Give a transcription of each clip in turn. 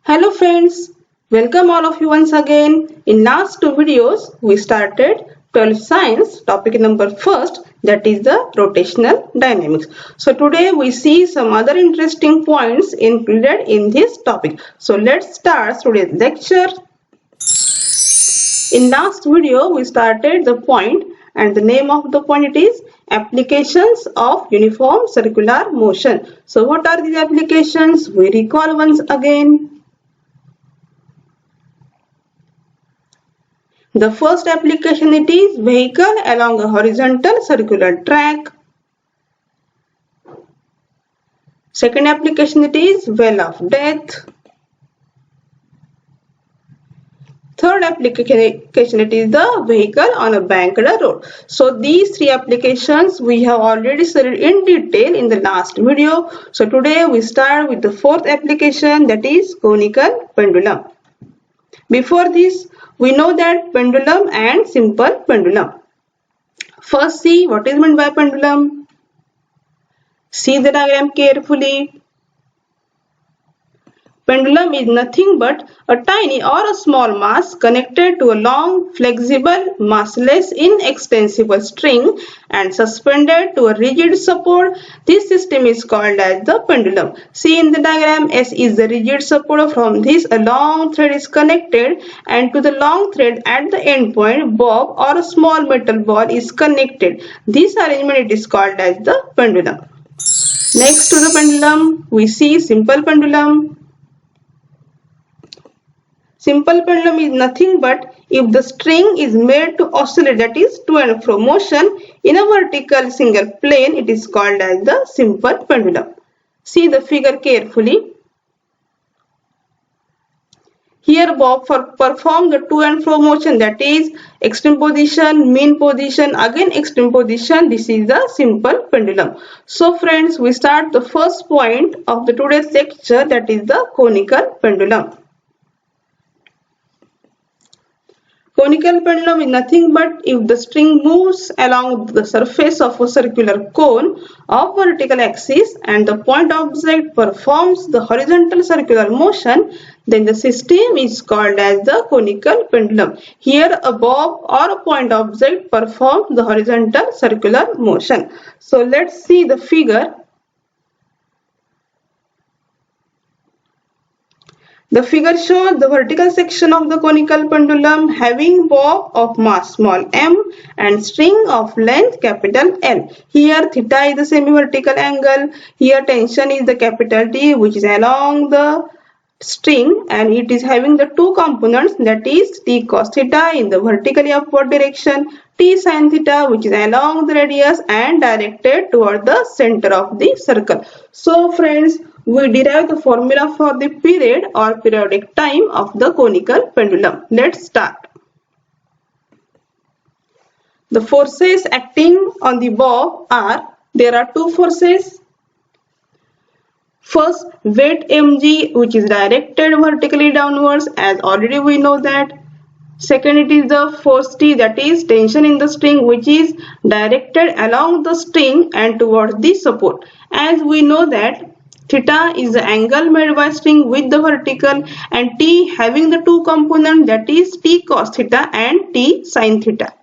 Hello friends, welcome all of you once again. In last two videos, we started 12th science topic number first, that is the rotational dynamics. So today we see some other interesting points included in this topic. So let's start today's lecture. In last video, we started the point and the name of the point it is applications of uniform circular motion. So what are these applications? We recall once again. The first application it is vehicle along a horizontal circular track. Second application it is well of death. Third application it is the vehicle on a banked road. So these three applications we have already studied in detail in the last video. So today we start with the fourth application, that is conical pendulum. Before this, we know that pendulum and simple pendulum. First, see what is meant by pendulum. See the diagram carefully. Pendulum is nothing but a tiny or a small mass connected to a long, flexible, massless, inextensible string and suspended to a rigid support. This system is called as the pendulum. See in the diagram, S is the rigid support. From this, a long thread is connected, and to the long thread at the end point, bob or a small metal ball is connected. This arrangement is called as the pendulum. Next to the pendulum, we see simple pendulum. Simple pendulum is nothing but if the string is made to oscillate, that is to and fro motion in a vertical single plane, it is called as the simple pendulum. See the figure carefully. Here bob perform the to and fro motion, that is extreme position, mean position, again extreme position. This is the simple pendulum. So friends, we start the first point of the today's lecture, that is the conical pendulum. Conical pendulum is nothing but if the string moves along the surface of a circular cone of vertical axis and the point object performs the horizontal circular motion, then the system is called as the conical pendulum. Here a bob or a point object performs the horizontal circular motion. So let's see the figure. The figure shows the vertical section of the conical pendulum having bob of mass small m and string of length capital L. Here theta is the semi-vertical angle. Here tension is the capital T, which is along the string, and it is having the two components, that is T cos theta in the vertically upward direction, T sin theta which is along the radius and directed toward the center of the circle. So friends, we derive the formula for the period or periodic time of the conical pendulum. Let's start. The forces acting on the bob are, there are two forces. First, weight mg, which is directed vertically downwards, as already we know that. Second, it is the force T, that is tension in the string, which is directed along the string and towards the support. As we know that theta is the angle made by string with the vertical, and T having the two components, that is T cos theta and T sin theta.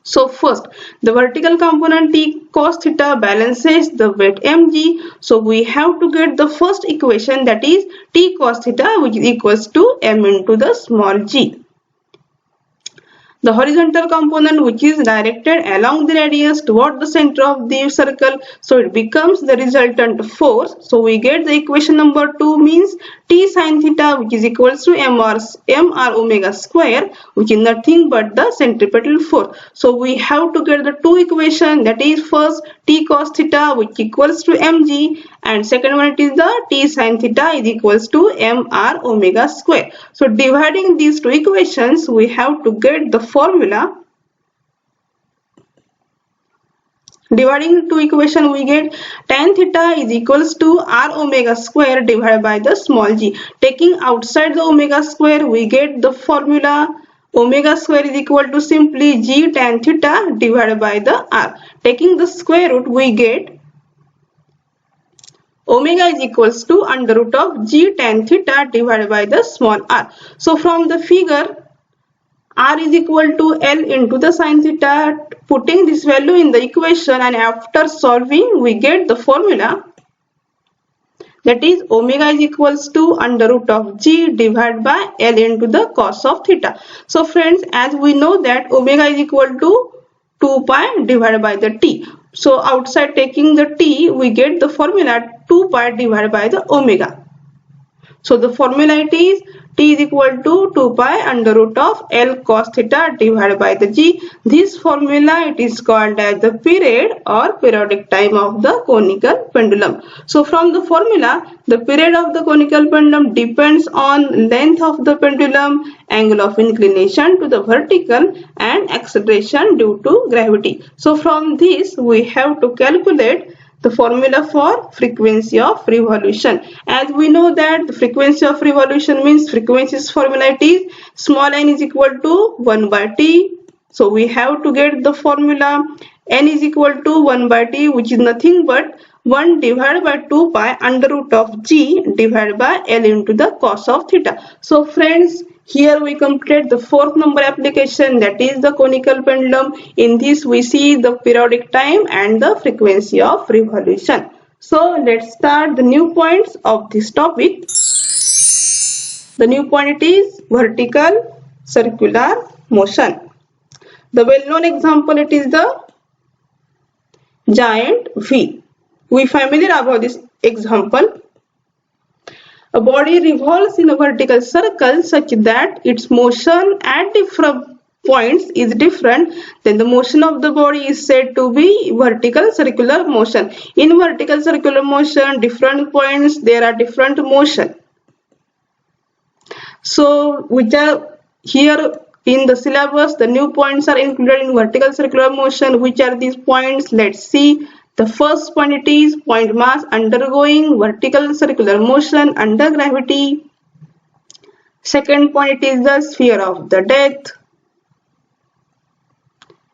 So first, the vertical component T cos theta balances the weight mg. So we have to get the first equation, that is T cos theta, which is equals to m into the small g. The horizontal component, which is directed along the radius toward the center of the circle, so it becomes the resultant force. So we get the equation number 2 means T sin theta, which is equals to mr omega square, which is nothing but the centripetal force. So we have to get the two equations, that is first T cos theta, which equals to mg, and second one it is the T sin theta is equals to mr omega square. So dividing these two equations, we have to get the formula. Dividing two equation, we get tan theta is equals to r omega square divided by the small g. Taking outside the omega square, we get the formula omega square is equal to simply g tan theta divided by the r. Taking the square root, we get Omega is equals to under root of g tan theta divided by the small r. So from the figure, r is equal to L into the sin theta. Putting this value in the equation and after solving, we get the formula, that is omega is equals to under root of g divided by L into the cos of theta. So friends, as we know that omega is equal to 2 pi divided by the t. So outside taking the t, we get the formula 2 pi divided by the omega. So the formula it is t is equal to 2 pi under root of L cos theta divided by the g. This formula it is called as the period or periodic time of the conical pendulum. So from the formula, the period of the conical pendulum depends on length of the pendulum, angle of inclination to the vertical and acceleration due to gravity. So from this we have to calculate the formula for frequency of revolution. As we know that the frequency of revolution means frequency's formula it is small n is equal to 1 by t. So we have to get the formula n is equal to 1 by t, which is nothing but 1 divided by 2 pi under root of g divided by L into the cos of theta. So friends, here we completed the fourth number application, that is the conical pendulum. In this we see the periodic time and the frequency of revolution. So let's start the new points of this topic. The new point is vertical circular motion. The well-known example it is the giant wheel. We familiar about this example. A body revolves in a vertical circle such that its motion at different points is different, then the motion of the body is said to be vertical circular motion. In vertical circular motion, different points there are different motion. So which are here in the syllabus, the new points are included in vertical circular motion. Which are these points? Let's see. The first point it is point mass undergoing vertical circular motion under gravity. Second point it is the sphere of the death.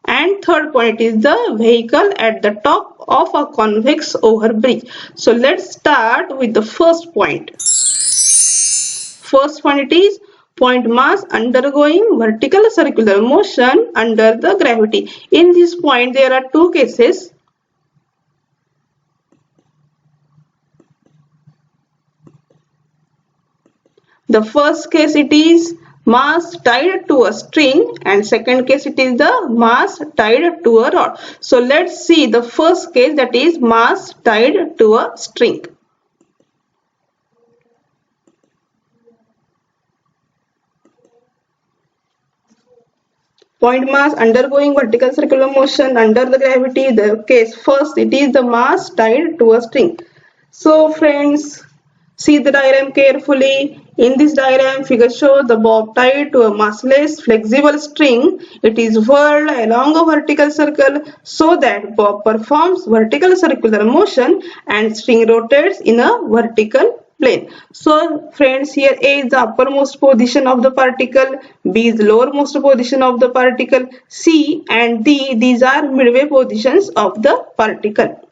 And third point is the vehicle at the top of a convex overbridge. So let's start with the first point. First point it is point mass undergoing vertical circular motion under the gravity. In this point there are two cases. The first case it is mass tied to a string and second case it is the mass tied to a rod. So let's see the first case, that is mass tied to a string. Point mass undergoing vertical circular motion under the gravity. The case first it is the mass tied to a string. So friends, see the diagram carefully. In this diagram, figure shows the bob tied to a massless flexible string. It is whirled along a vertical circle so that bob performs vertical circular motion and string rotates in a vertical plane. So friends, here A is the uppermost position of the particle, B is the lowermost position of the particle, C and D, these are midway positions of the particle.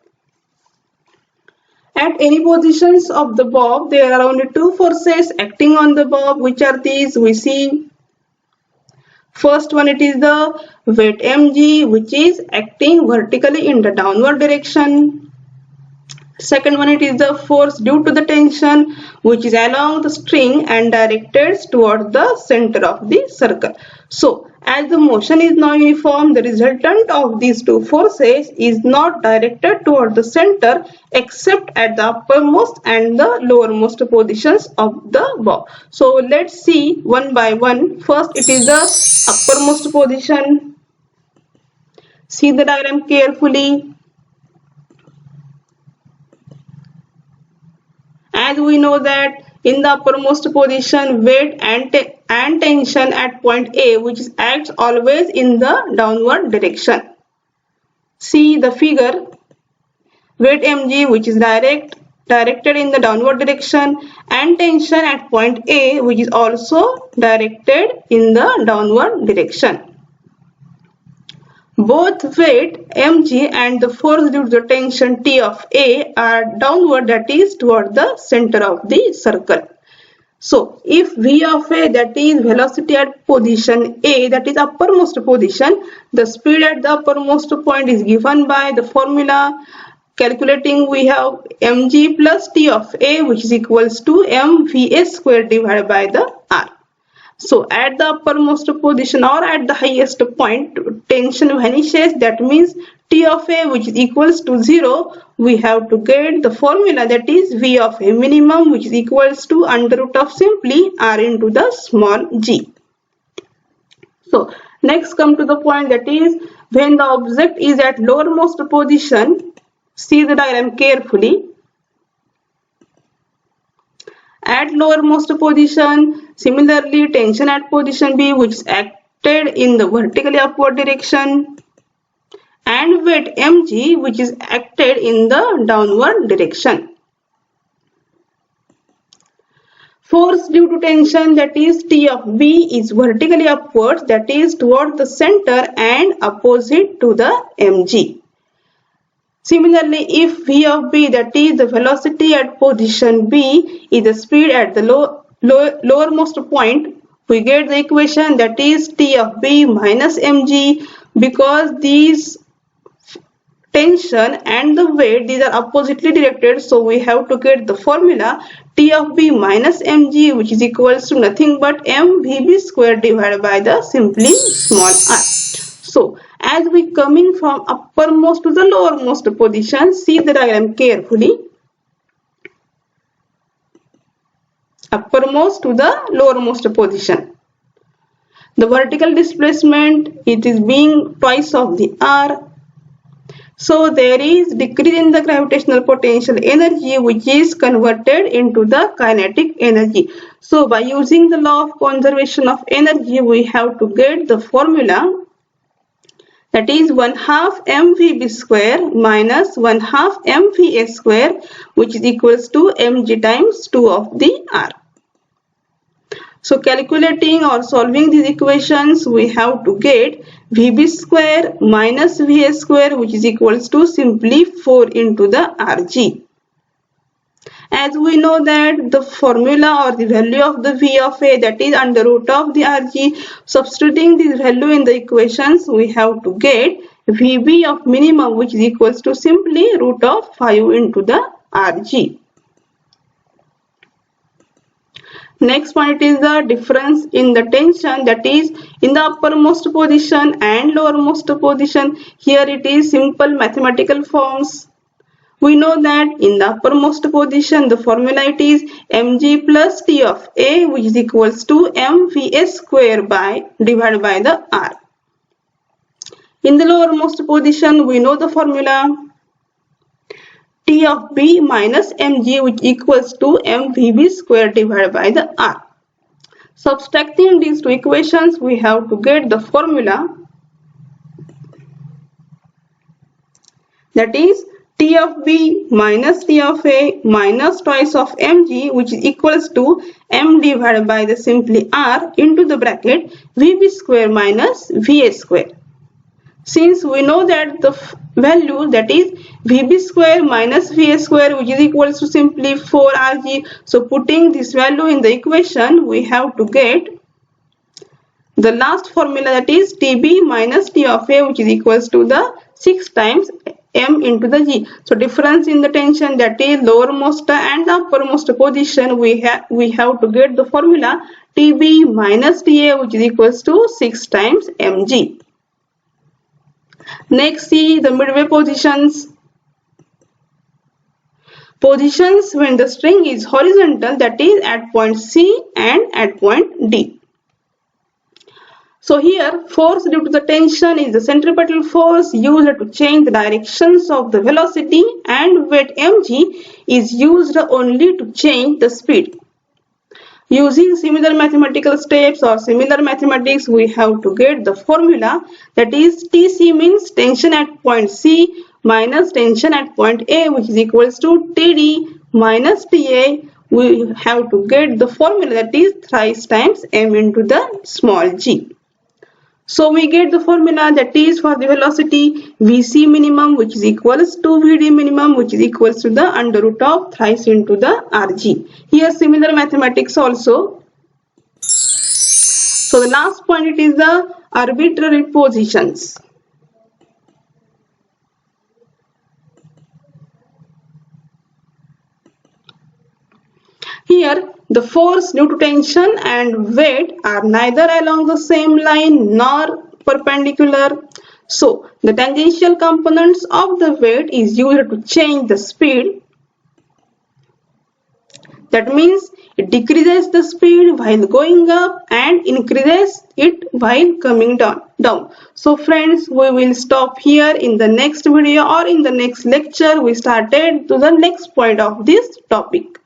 At any positions of the bob, there are only two forces acting on the bob. Which are these? We see first one it is the weight mg, which is acting vertically in the downward direction. Second one it is the force due to the tension, which is along the string and directed towards the center of the circle. So as the motion is now uniform, the resultant of these two forces is not directed toward the center except at the uppermost and the lowermost positions of the bob. So let's see one by one. First it is the uppermost position. See the diagram carefully. As we know that in the uppermost position, weight and tension at point A, which acts always in the downward direction. See the figure, weight mg, which is directed in the downward direction, and tension at point A, which is also directed in the downward direction. Both weight mg and the force due to the tension T of A are downward, that is toward the center of the circle. So if V of A, that is velocity at position A, that is uppermost position, the speed at the uppermost point is given by the formula. Calculating, we have mg plus T of A, which is equals to mva square divided by the r. So at the uppermost position or at the highest point, tension vanishes. That means T of A, which is equals to 0, we have to get the formula, that is V of A minimum, which is equals to under root of simply r into the small g. So next come to the point, that is when the object is at lowermost position. See the diagram carefully. At lowermost position, similarly tension at position B, which is acted in the vertically upward direction, and weight mg, which is acted in the downward direction. Force due to tension, that is T of B, is vertically upwards, that is toward the center and opposite to the mg. Similarly, if V of B, that is the velocity at position B, is the speed at the lowermost point, we get the equation, that is T of B minus mg, because these tension and the weight, these are oppositely directed, so we have to get the formula T of B minus mg, which is equals to nothing but mvb square divided by the simply small r. So as we coming from uppermost to the lowermost position, see the diagram carefully. Uppermost to the lowermost position. The vertical displacement, it is being twice of the r. So there is decrease in the gravitational potential energy, which is converted into the kinetic energy. So by using the law of conservation of energy, we have to get the formula, that is 1/2 mvb square minus 1/2 mva square, which is equals to mg times 2 of the r. So calculating or solving these equations, we have to get vb square minus va square, which is equals to simply 4 into the rg. As we know that the formula or the value of the V of A, that is under root of the Rg, substituting this value in the equations, we have to get Vb of minimum, which is equals to simply root of 5 into the Rg. Next point is the difference in the tension, that is in the uppermost position and lowermost position. Here it is simple mathematical forms. We know that in the uppermost position, the formula it is mg plus T of A, which is equals to mva square divided by the r. In the lowermost position, we know the formula T of B minus mg, which equals to mvb square divided by the r. Subtracting these two equations, we have to get the formula, that is T of B minus T of A minus twice of mg, which is equals to m divided by the simply r into the bracket vb square minus va square. Since we know that the value, that is vb square minus va square, which is equals to simply 4rg, so putting this value in the equation, we have to get the last formula, that is tb minus T of A, which is equals to the 6 times m into the g. So difference in the tension, that is lowermost and uppermost position, we have to get the formula tb minus ta, which is equals to 6 times mg. Next, see the midway positions. Positions when the string is horizontal, that is at point C and at point D. So here force due to the tension is the centripetal force used to change the directions of the velocity, and weight mg is used only to change the speed. Using similar mathematical steps or similar mathematics, we have to get the formula, that is Tc means tension at point C minus tension at point A, which is equals to Td minus Ta. We have to get the formula, that is thrice times m into the small g. So we get the formula, that is for the velocity Vc minimum, which is equals to Vd minimum, which is equals to the under root of thrice into the Rg. Here similar mathematics also. So the last point, it is the arbitrary positions. Here the force due to tension and weight are neither along the same line nor perpendicular. So the tangential components of the weight is used to change the speed. That means it decreases the speed while going up and increases it while coming down. So friends, we will stop here. In the next video or in the next lecture, we started to the next point of this topic.